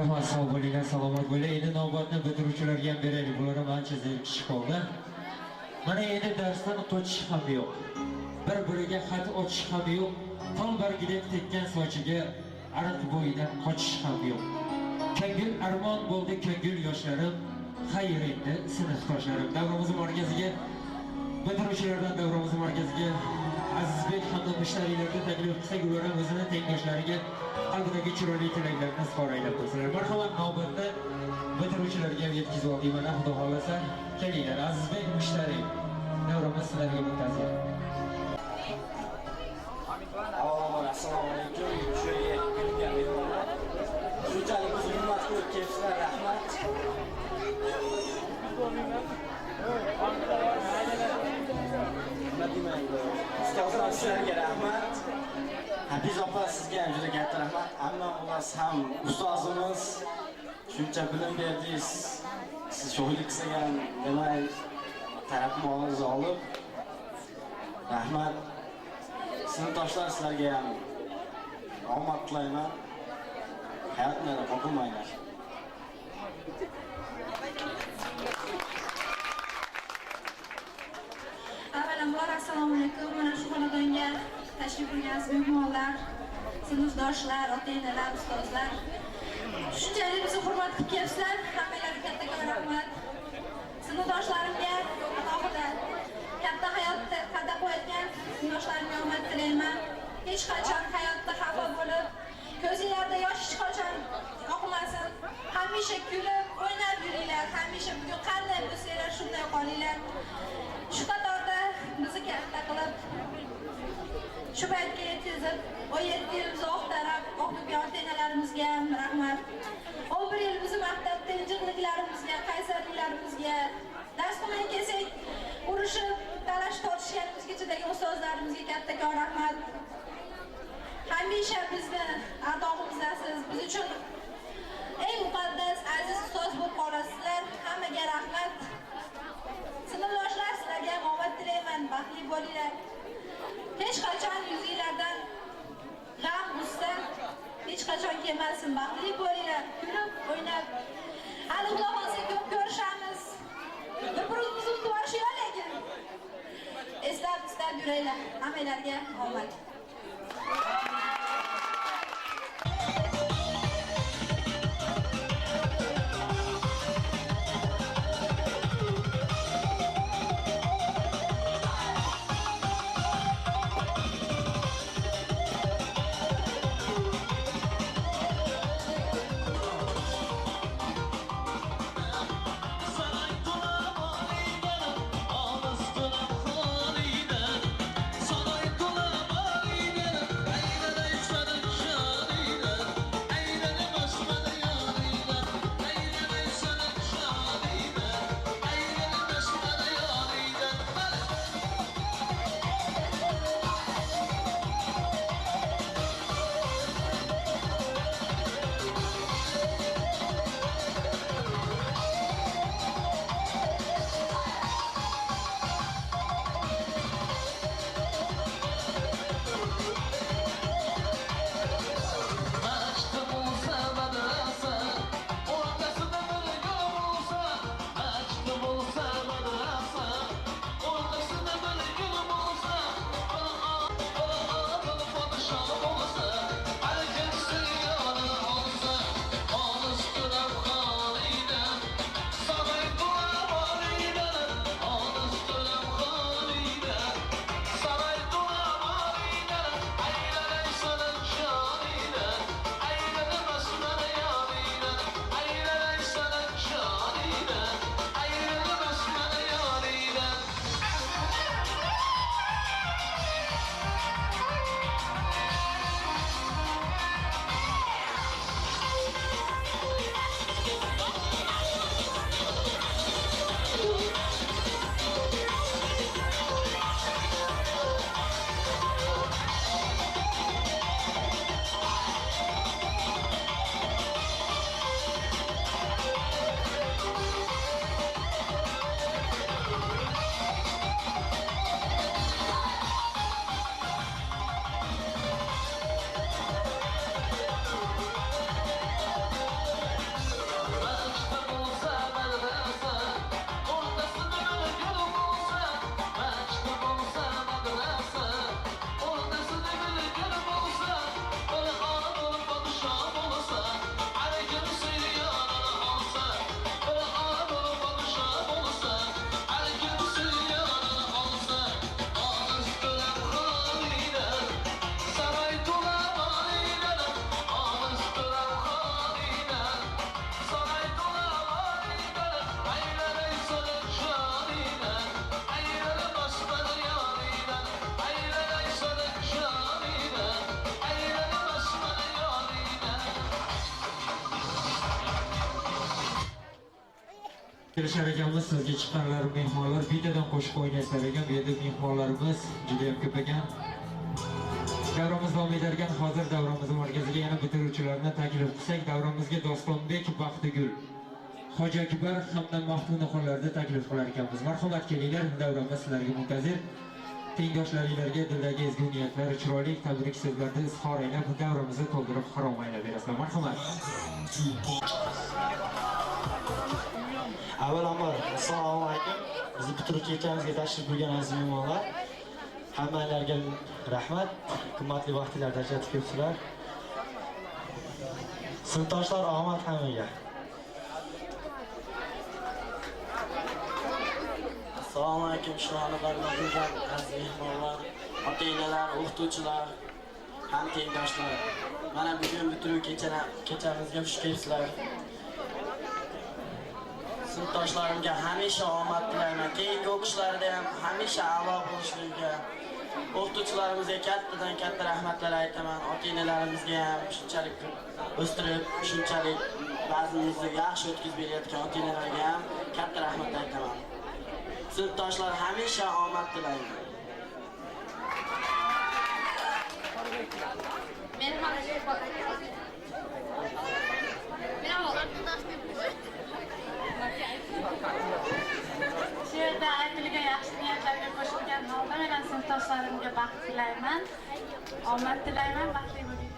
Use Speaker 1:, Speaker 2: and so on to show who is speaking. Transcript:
Speaker 1: Rahmat, sog' bo'linglar, salomat bo'linglar. Endi navbatni bitiruvchilarga ham beraylik. Bular ham ancha zerikishib qoldi. Mana endi darsdan qochish ham yo'q. Bir-biriga xat ochish ham yo'q. Tol bargidek tekkan sochiga ariq bo'yidan qochish ham yo'q. Ko'ngil armon bo'ldi, ko'ngil yoshlarim. Xayr endi sinfdoshlarim. Davrimiz markaziga bitiruvchilardan davrimiz markaziga Azizbek hamda mushtariylarga taklif qilsak, ular ham o'zini tengdoshlariga qalbidagi chiroyli tilaklarni izhor aylab qo'ysalar. Marhamat, navbatda bitiruvchilarga yetkazib oldik. Mana Xudo xolasa, kelinglar. Azizbek, mushtariy. Davrimiz sizlarga muntazir.
Speaker 2: Assalomu alaykum. Shu yerga mehmonlar. Shunchalik bizni hurmat qilib kelibsizlar, rahmat. Ustozlar sizlarga rahmat. Hafiz opa sizga ham juda katta rahmat. Ammo ular ham ustozimiz. Shuncha bilim berdingiz. Siz sho'xlik qilgan demay tarafmoningizni olib rahmat. Sinfdoshlar sizlarga ham omad tilayman. Hayotlarni qo'rqmanglar.
Speaker 3: Avvalambor assalomu alaykum. Mana shu xonadonga tashrif buyurgansiz mehmonlar, sinfdoshlar, ota-onalar, ustozlar. Shunchalik bizni hurmat qilib kelibsizlar. Hammalarga katta rahmat. Sinfdoshlarimga alohida katta hayotda qadam qo'yayotgan sinfdoshlarimga omad tilayman. Hech qachon hayotda xafa bo'lib, ko'zinglarda yosh hech qachon oqmasin. Hamisha kulib, o'ynab yuringlar. Hamisha bugun qanday bo'lsanglar, shunday qolinglar. Shu qatorda bizni katta qilib, shu paytga yetkazib, 17 yil bizni oqtarib, o'qigan ota-onalarimizga ham rahmat. 11 yil bizni maktabda injiqliklarimizga, qaysarliklarimizga, dars qilmay kelsak, urushib, talash tortishganimizgacha ustozlarimizga kattakon rahmat. Hamisha bizni ardog'imizdasiz, biz uchun eng muqaddas, aziz ustoz bo'lib qolasizlar. Hammaga rahmat. Sinfdoshlar, sizlarga ham omad tilayman, baxtli bo'linglar. Hech qachon yuzinglardan g'am, g'ussa hech qachon kelmasin. Baxtli bo'linglar, kulib, o'ynab. Hali Xudo xolsa ko'p ko'rishamiz. Bir-birimizni ko'rish yo'q lekin. Eslab yuraylar. Hammalarga omad.
Speaker 4: Saray tola
Speaker 1: Kelishar ekanmiz sizga chiqqanlar mehmonlar videodan qo'shiq o'ynaysiz ekan. Bu yerda mehmonlarimiz juda ham ko'p ekan. Davramiz davom etarkan hozir davramiz markaziga yana bitiruvchilarni taklif qilsak, davramizga Dostonbek Baxtigul, Hoji Akbar hamda Mahmudaxonlarni taklif qilar ekanmiz. Marhamat kelinglar, davramiz sizlarga muntazir. Tengdoshlaringlarga dildagi ezgu niyatlar, chiroyli tabrik so'zlarni izhor aylab, davramizni to'ldirib harom aylab berasizlar. Marhamat.
Speaker 2: Avvalambor assalomu alaykum. Bizni bitiruvchi kechamizga tashrif buyurgan aziz mehmonlar, hammalarga rahmat. Qimmatli vaqtlarda ajratib kelibsizlar. Sinfdoshlar, omad hammaga. Assalomu alaykum, shuhrolardan bo'lgan aziz mehmonlar, ota-onalar, o'qituvchilar, ham tengdoshlar. Mana bugun bitiruv kechamizga xush kelibsizlar. Sinfdoshlarimga hamisha omad tilayman. Keyingi o'qishlarda ham hamisha a'lo bo'lishligiga, o'qituvchilarimizga kattadan katta rahmatlar aytaman. Ota-onalarimizga ham shunchalik o'stirib, shunchalik bazmimizni yaxshi o'tkazib berayotgan ota-onalarga ham katta rahmat aytaman. Sinfdoshlar hamisha omad tilayman.
Speaker 4: Shu yerda aytilgan yaxshi niyatlarga qo'shilgan holda men sinfdoshlarimga baxt tilayman, omad tilayman, baxtli bo'ling.